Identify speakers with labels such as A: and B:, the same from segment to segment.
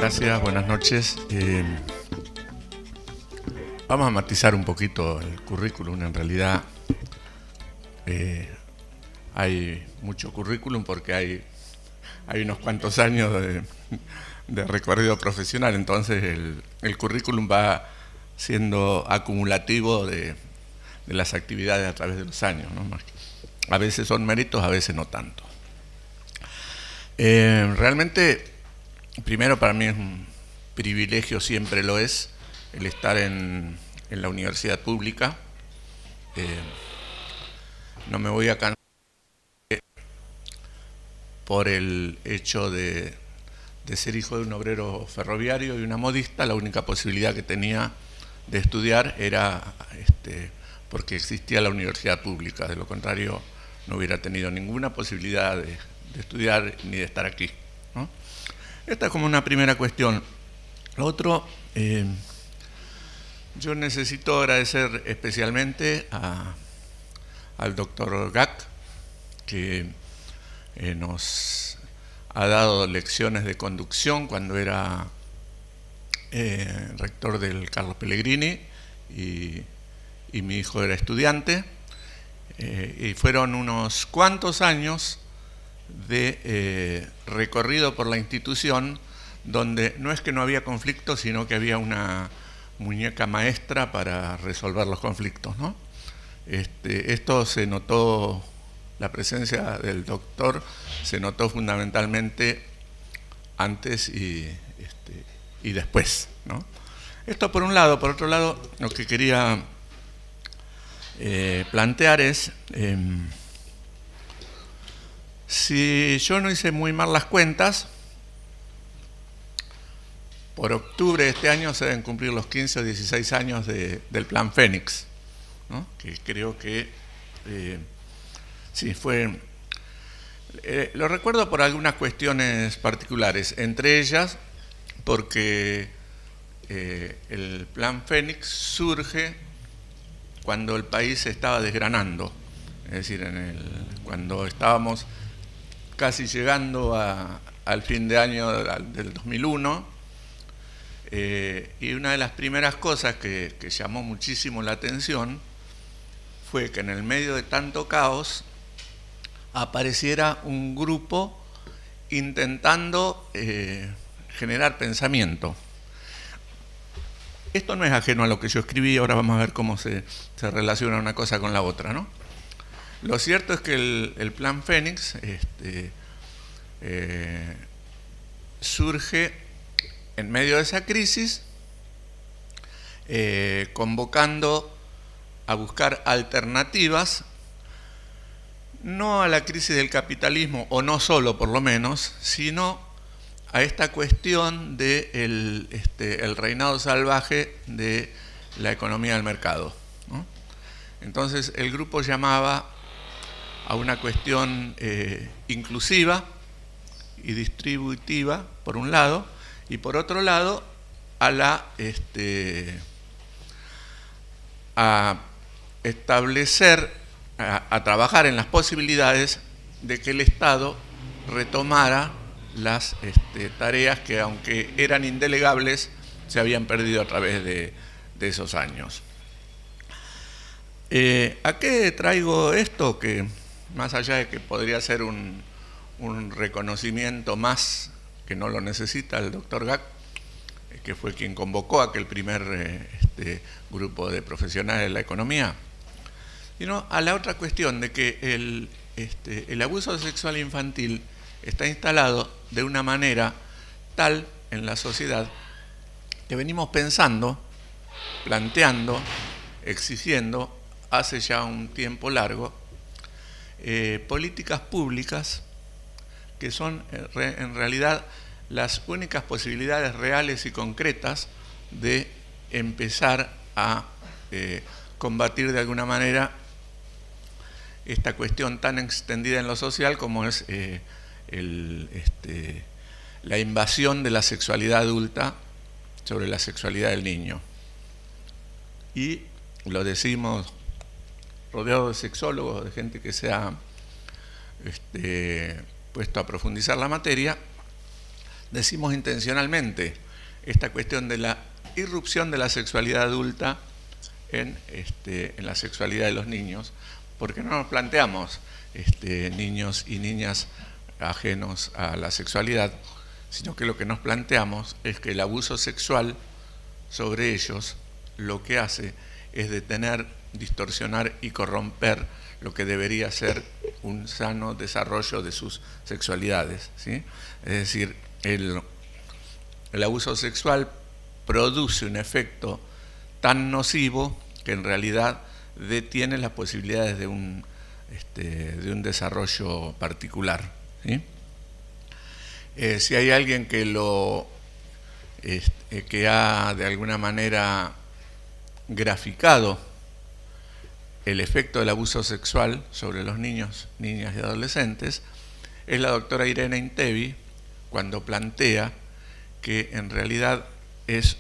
A: Gracias, buenas noches. Vamos a matizar un poquito el currículum. En realidad hay mucho currículum porque hay unos cuantos años de recorrido profesional, entonces el currículum va siendo acumulativo de las actividades a través de los años, ¿no? A veces son méritos, a veces no tanto. Realmente, primero para mí es un privilegio, siempre lo es, el estar en la universidad pública. No me voy a cansar por el hecho de ser hijo de un obrero ferroviario y una modista. La única posibilidad que tenía de estudiar era porque existía la universidad pública. De lo contrario, no hubiera tenido ninguna posibilidad de estudiar ni de estar aquí, ¿no? Esta es como una primera cuestión. Lo otro, yo necesito agradecer especialmente al doctor Gack, que nos ha dado lecciones de conducción cuando era rector del Carlos Pellegrini y mi hijo era estudiante, y fueron unos cuantos años de recorrido por la institución donde no es que no había conflictos, sino que había una muñeca maestra para resolver los conflictos, ¿no? Esto se notó, la presencia del doctor se notó fundamentalmente antes y después, ¿no? Esto por un lado. Por otro lado, lo que quería plantear es, si yo no hice muy mal las cuentas, por octubre de este año se deben cumplir los 15 o 16 años del Plan Fénix, ¿no? Que creo que sí fue... lo recuerdo por algunas cuestiones particulares, entre ellas porque el Plan Fénix surge cuando el país se estaba desgranando, es decir, cuando estábamos casi llegando al fin de año del 2001, y una de las primeras cosas que llamó muchísimo la atención fue que en el medio de tanto caos apareciera un grupo intentando generar pensamiento. Esto no es ajeno a lo que yo escribí, ahora vamos a ver cómo se relaciona una cosa con la otra, ¿no? Lo cierto es que el Plan Fénix surge en medio de esa crisis, convocando a buscar alternativas, no a la crisis del capitalismo, o no solo por lo menos, sino a esta cuestión del el reinado salvaje de la economía del mercado, ¿no? Entonces el grupo llamaba a una cuestión inclusiva y distributiva, por un lado, y por otro lado a establecer, a trabajar en las posibilidades de que el Estado retomara las tareas que, aunque eran indelegables, se habían perdido a través de esos años. ¿A qué traigo esto? Que más allá de que podría ser un reconocimiento más, que no lo necesita el doctor Gack, que fue quien convocó a aquel primer grupo de profesionales de la economía, sino a la otra cuestión de que el abuso sexual infantil está instalado de una manera tal en la sociedad que venimos pensando, planteando, exigiendo hace ya un tiempo largo políticas públicas que son en realidad las únicas posibilidades reales y concretas de empezar a combatir de alguna manera esta cuestión tan extendida en lo social como es la invasión de la sexualidad adulta sobre la sexualidad del niño. Y lo decimos rodeado de sexólogos, de gente que se ha puesto a profundizar la materia, decimos intencionalmente esta cuestión de la irrupción de la sexualidad adulta en la sexualidad de los niños, porque no nos planteamos niños y niñas ajenos a la sexualidad, sino que lo que nos planteamos es que el abuso sexual sobre ellos lo que hace es detener, distorsionar y corromper lo que debería ser un sano desarrollo de sus sexualidades, ¿sí? Es decir, el abuso sexual produce un efecto tan nocivo que en realidad detiene las posibilidades de un desarrollo particular, ¿sí? Si hay alguien que que ha de alguna manera graficado el efecto del abuso sexual sobre los niños, niñas y adolescentes, es la doctora Irene Intevi, cuando plantea que en realidad es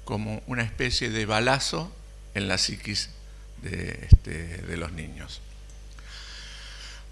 A: como una especie de balazo en la psiquis de los niños.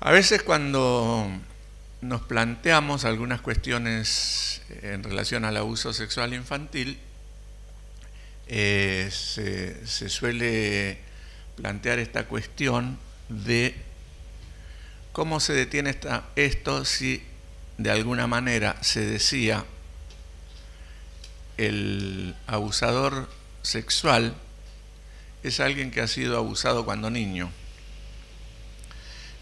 A: A veces cuando nos planteamos algunas cuestiones en relación al abuso sexual infantil, se suele plantear esta cuestión de cómo se detiene esto si de alguna manera se decía el abusador sexual es alguien que ha sido abusado cuando niño.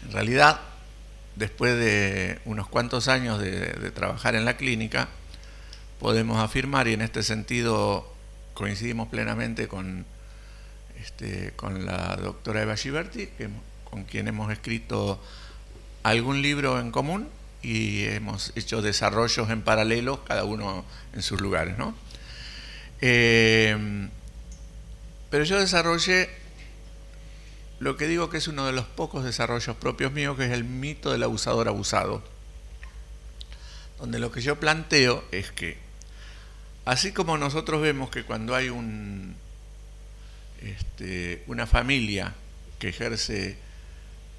A: En realidad, después de unos cuantos años de trabajar en la clínica, podemos afirmar, y en este sentido coincidimos plenamente con la doctora Eva Giberti, con quien hemos escrito algún libro en común y hemos hecho desarrollos en paralelo, cada uno en sus lugares, ¿no? Pero yo desarrollé lo que digo que es uno de los pocos desarrollos propios míos, que es el mito del abusador abusado, donde lo que yo planteo es que, así como nosotros vemos que cuando hay una familia que ejerce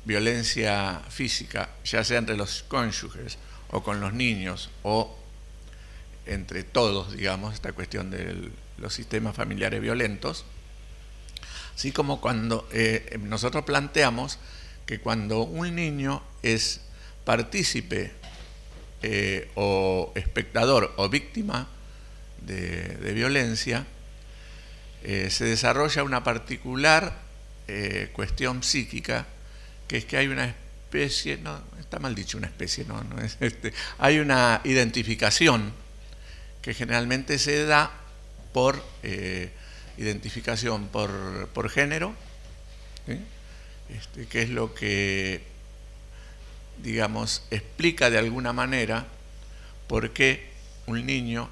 A: violencia física, ya sea entre los cónyuges o con los niños o entre todos, digamos, esta cuestión de los sistemas familiares violentos, así como cuando nosotros planteamos que cuando un niño es partícipe o espectador o víctima de violencia, se desarrolla una particular cuestión psíquica, que es que hay una especie, no, está mal dicho una especie, no es hay una identificación que generalmente se da por identificación por género, ¿sí? Que es lo que, digamos, explica de alguna manera por qué un niño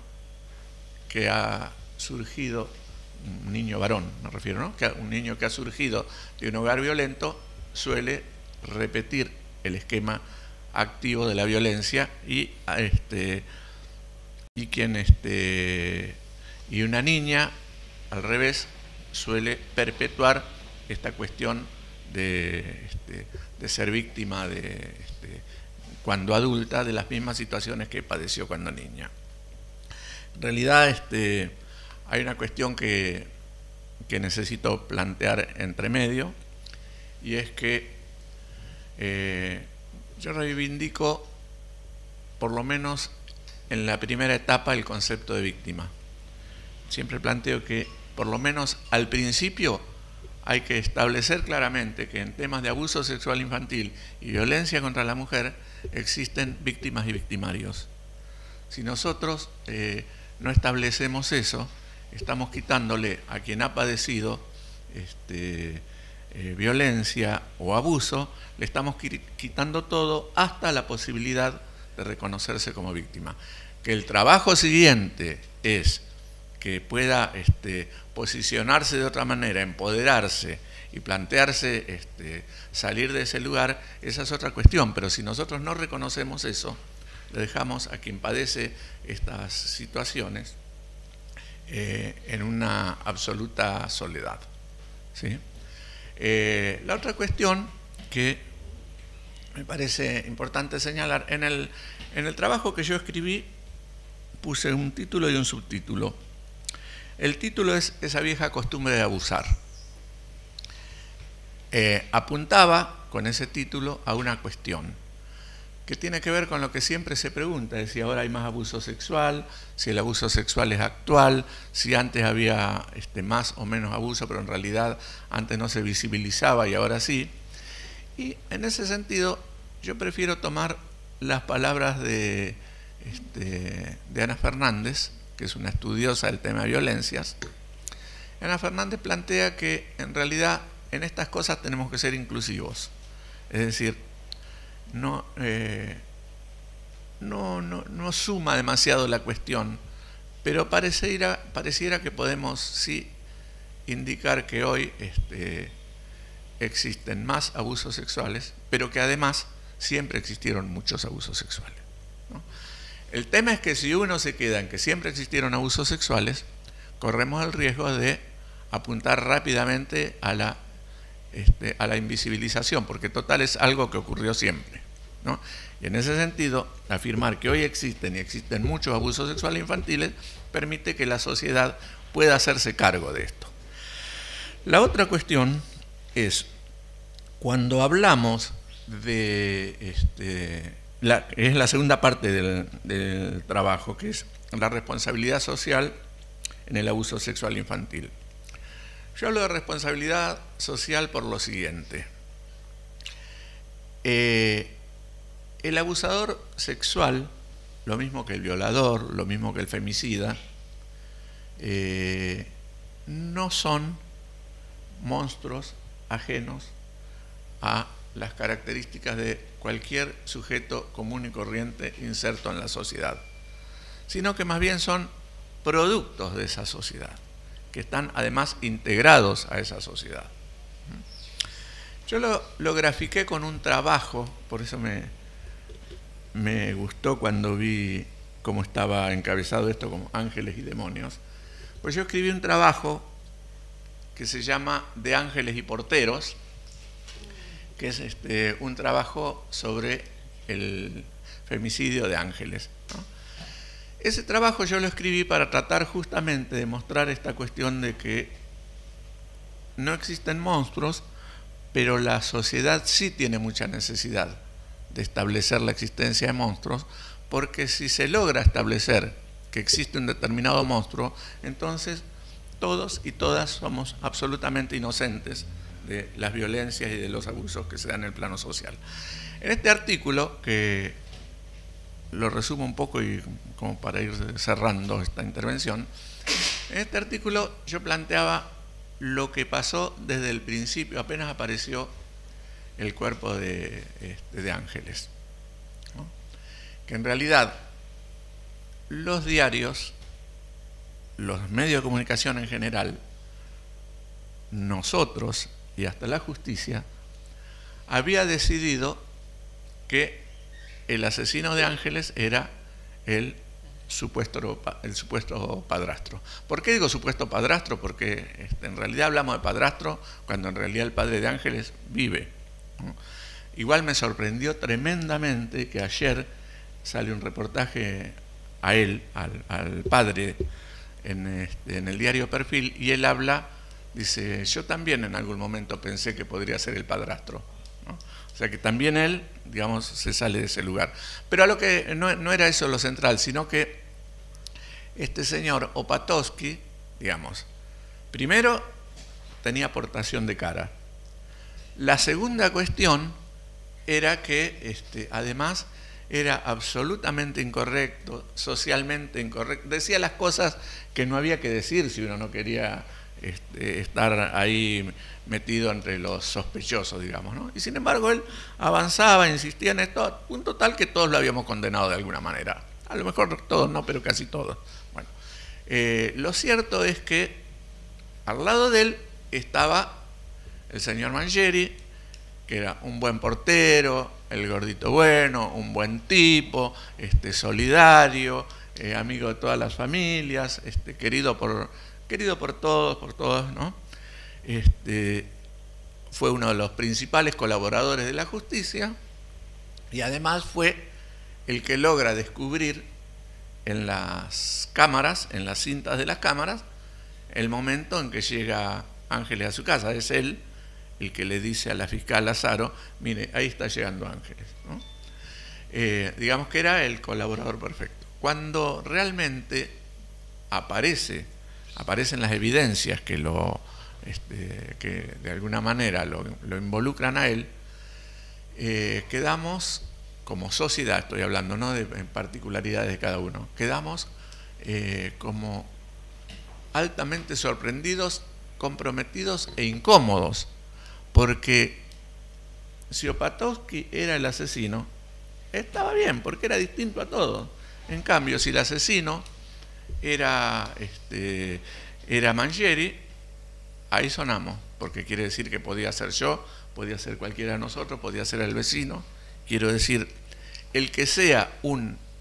A: que ha surgido, un niño varón me refiero, ¿no? Un niño que ha surgido de un hogar violento suele repetir el esquema activo de la violencia y una niña al revés suele perpetuar esta cuestión de ser víctima cuando adulta de las mismas situaciones que padeció cuando niña. En realidad hay una cuestión que necesito plantear entre medio, y es que yo reivindico, por lo menos en la primera etapa, el concepto de víctima. Siempre planteo que, por lo menos al principio, hay que establecer claramente que en temas de abuso sexual infantil y violencia contra la mujer existen víctimas y victimarios. Si nosotros no establecemos eso, estamos quitándole a quien ha padecido violencia o abuso, le estamos quitando todo, hasta la posibilidad de reconocerse como víctima. Que el trabajo siguiente es que pueda posicionarse de otra manera, empoderarse y plantearse salir de ese lugar, esa es otra cuestión. Pero si nosotros no reconocemos eso, le dejamos a quien padece estas situaciones en una absoluta soledad, ¿sí? La otra cuestión que me parece importante señalar, en el trabajo que yo escribí puse un título y un subtítulo. El título es Esa vieja costumbre de abusar. Apuntaba con ese título a una cuestión que tiene que ver con lo que siempre se pregunta, es si ahora hay más abuso sexual, si el abuso sexual es actual, si antes había más o menos abuso, pero en realidad antes no se visibilizaba y ahora sí. Y en ese sentido yo prefiero tomar las palabras de Ana Fernández, que es una estudiosa del tema de violencias. Ana Fernández plantea que en realidad en estas cosas tenemos que ser inclusivos, es decir, no suma demasiado la cuestión, pero pareciera que podemos sí indicar que hoy existen más abusos sexuales, pero que además siempre existieron muchos abusos sexuales, ¿no? El tema es que si uno se queda en que siempre existieron abusos sexuales, corremos el riesgo de apuntar rápidamente a la invisibilización, porque total es algo que ocurrió siempre, ¿no? Y en ese sentido, afirmar que hoy existen muchos abusos sexuales infantiles permite que la sociedad pueda hacerse cargo de esto. La otra cuestión es, cuando hablamos de es la segunda parte del trabajo, que es la responsabilidad social en el abuso sexual infantil. Yo hablo de responsabilidad social por lo siguiente. El abusador sexual, lo mismo que el violador, lo mismo que el femicida, no son monstruos ajenos a las características de cualquier sujeto común y corriente inserto en la sociedad, sino que más bien son productos de esa sociedad, que están además integrados a esa sociedad. Yo lo grafiqué con un trabajo, por eso me gustó cuando vi cómo estaba encabezado esto como Ángeles y Demonios, pues yo escribí un trabajo que se llama De Ángeles y Porteros, que es un trabajo sobre el femicidio de ángeles, ¿no? Ese trabajo yo lo escribí para tratar justamente de mostrar esta cuestión de que no existen monstruos, pero la sociedad sí tiene mucha necesidad de establecer la existencia de monstruos, porque si se logra establecer que existe un determinado monstruo, entonces todos y todas somos absolutamente inocentes de las violencias y de los abusos que se dan en el plano social. En este artículo, que lo resumo un poco y como para ir cerrando esta intervención, en este artículo yo planteaba lo que pasó desde el principio, apenas apareció el cuerpo de Ángeles, ¿no? Que en realidad los diarios, los medios de comunicación en general, nosotros y hasta la justicia, había decidido que el asesino de Ángeles era el supuesto padrastro. ¿Por qué digo supuesto padrastro? Porque en realidad hablamos de padrastro cuando en realidad el padre de Ángeles vive, ¿no? Igual me sorprendió tremendamente que ayer sale un reportaje a él, al padre, en el diario Perfil, y él habla. Dice, yo también en algún momento pensé que podría ser el padrastro, ¿no? O sea que también él, digamos, se sale de ese lugar. Pero a lo que no era eso lo central, sino que este señor Opatowski, digamos, primero tenía aportación de cara. La segunda cuestión era que además era absolutamente incorrecto, socialmente incorrecto. Decía las cosas que no había que decir si uno no quería estar ahí metido entre los sospechosos, digamos, ¿no? Y sin embargo él avanzaba, insistía en esto, a punto tal que todos lo habíamos condenado de alguna manera. A lo mejor todos no, pero casi todos. Bueno, lo cierto es que al lado de él estaba el señor Mangieri, que era un buen portero, el gordito bueno, un buen tipo, solidario, amigo de todas las familias, querido por todos, ¿no? Fue uno de los principales colaboradores de la justicia y además fue el que logra descubrir en las cámaras, en las cintas de las cámaras, el momento en que llega Ángeles a su casa. Es él el que le dice a la fiscal Azaro, mire, ahí está llegando Ángeles, ¿no? Digamos que era el colaborador perfecto. Cuando realmente aparecen las evidencias que que de alguna manera lo involucran a él, quedamos, como sociedad estoy hablando, no de particularidades de cada uno, quedamos como altamente sorprendidos, comprometidos e incómodos, porque si Opatowski era el asesino, estaba bien, porque era distinto a todos. En cambio, si el asesino era Mangieri, ahí sonamos, porque quiere decir que podía ser yo, podía ser cualquiera de nosotros, podía ser el vecino. Quiero decir, el que sea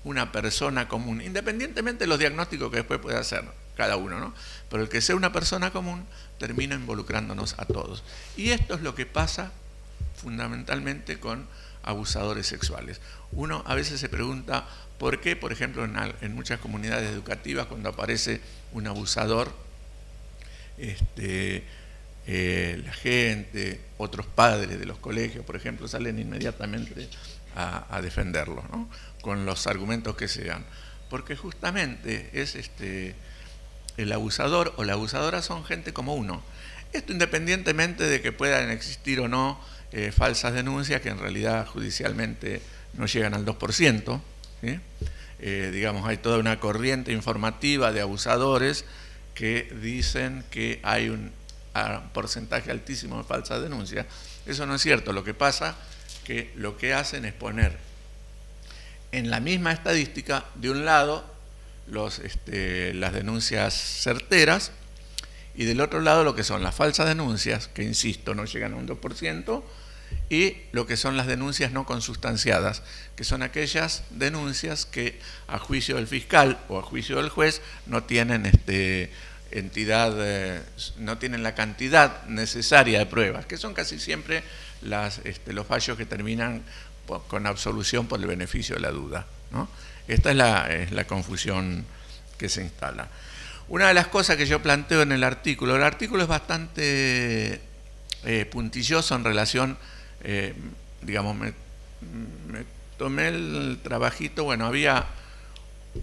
A: una persona común, independientemente de los diagnósticos que después puede hacer cada uno, ¿no? Pero el que sea una persona común termina involucrándonos a todos. Y esto es lo que pasa fundamentalmente con abusadores sexuales. Uno a veces se pregunta por qué, por ejemplo, en muchas comunidades educativas, cuando aparece un abusador, la gente, otros padres de los colegios, por ejemplo, salen inmediatamente a defenderlo, ¿no? Con los argumentos que sean. Porque justamente es el abusador o la abusadora son gente como uno. Esto independientemente de que puedan existir o no falsas denuncias, que en realidad judicialmente no llegan al 2%, ¿sí? Digamos, hay toda una corriente informativa de abusadores que dicen que hay un porcentaje altísimo de falsas denuncias. Eso no es cierto. Lo que pasa que lo que hacen es poner en la misma estadística, de un lado, las denuncias certeras, y del otro lado lo que son las falsas denuncias, que insisto, no llegan a un 2%, y lo que son las denuncias no consustanciadas, que son aquellas denuncias que a juicio del fiscal o a juicio del juez no tienen no tienen la cantidad necesaria de pruebas, que son casi siempre los fallos que terminan con absolución por el beneficio de la duda, ¿no? Esta es la confusión que se instala. Una de las cosas que yo planteo en el artículo es bastante puntilloso en relación, digamos, me tomé el trabajito, bueno, había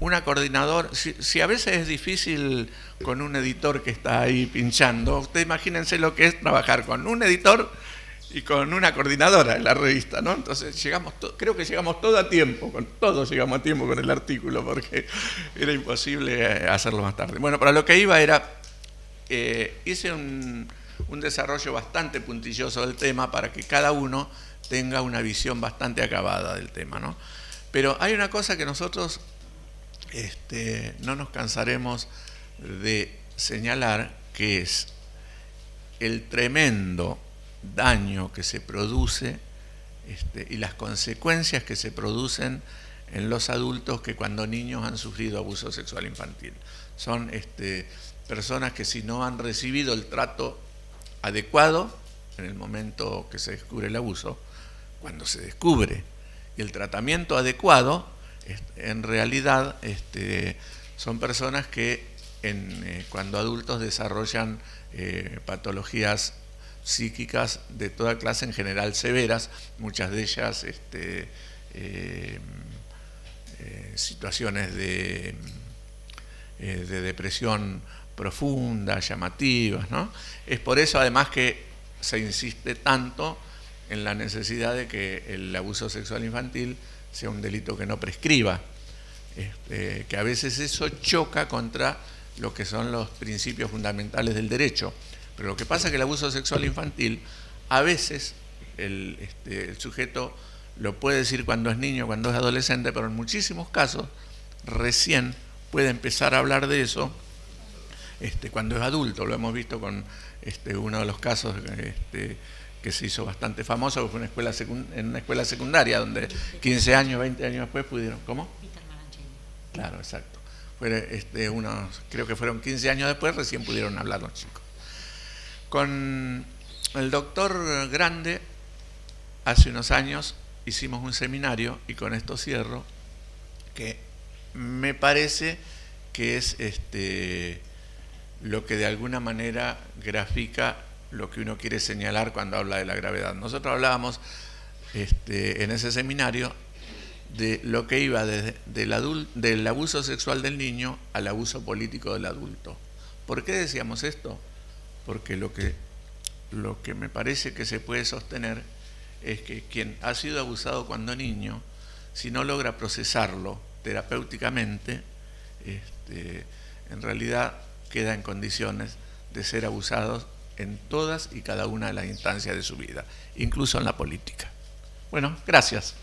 A: una coordinadora, si a veces es difícil con un editor que está ahí pinchando, ustedes imagínense lo que es trabajar con un editor y con una coordinadora en la revista, ¿no? Entonces creo que llegamos todos a tiempo, todos llegamos a tiempo con el artículo, porque era imposible hacerlo más tarde. Bueno, para lo que iba era, hice un desarrollo bastante puntilloso del tema para que cada uno tenga una visión bastante acabada del tema, ¿no? Pero hay una cosa que nosotros no nos cansaremos de señalar, que es el tremendo daño que se produce y las consecuencias que se producen en los adultos que cuando niños han sufrido abuso sexual infantil. Son personas que, si no han recibido el trato adecuado en el momento que se descubre el abuso, cuando se descubre, y el tratamiento adecuado, en realidad son personas que cuando adultos desarrollan patologías psíquicas de toda clase, en general severas, muchas de ellas situaciones de depresión profunda, llamativas, ¿no? Es por eso además que se insiste tanto en la necesidad de que el abuso sexual infantil sea un delito que no prescriba, que a veces eso choca contra lo que son los principios fundamentales del derecho. Pero lo que pasa es que el abuso sexual infantil, a veces el sujeto lo puede decir cuando es niño, cuando es adolescente, pero en muchísimos casos recién puede empezar a hablar de eso cuando es adulto. Lo hemos visto con uno de los casos que se hizo bastante famoso, que fue en una escuela secundaria, donde 15 años, 20 años después pudieron... ¿Cómo? Claro, exacto. Creo que fueron 15 años después, recién pudieron hablar los chicos. Con el doctor Grande, hace unos años, hicimos un seminario, y con esto cierro, que me parece que es lo que de alguna manera grafica lo que uno quiere señalar cuando habla de la gravedad. Nosotros hablábamos en ese seminario de lo que iba desde del abuso sexual del niño al abuso político del adulto. ¿Por qué decíamos esto? Porque lo que me parece que se puede sostener es que quien ha sido abusado cuando niño, si no logra procesarlo terapéuticamente, en realidad queda en condiciones de ser abusados en todas y cada una de las instancias de su vida, incluso en la política. Bueno, gracias.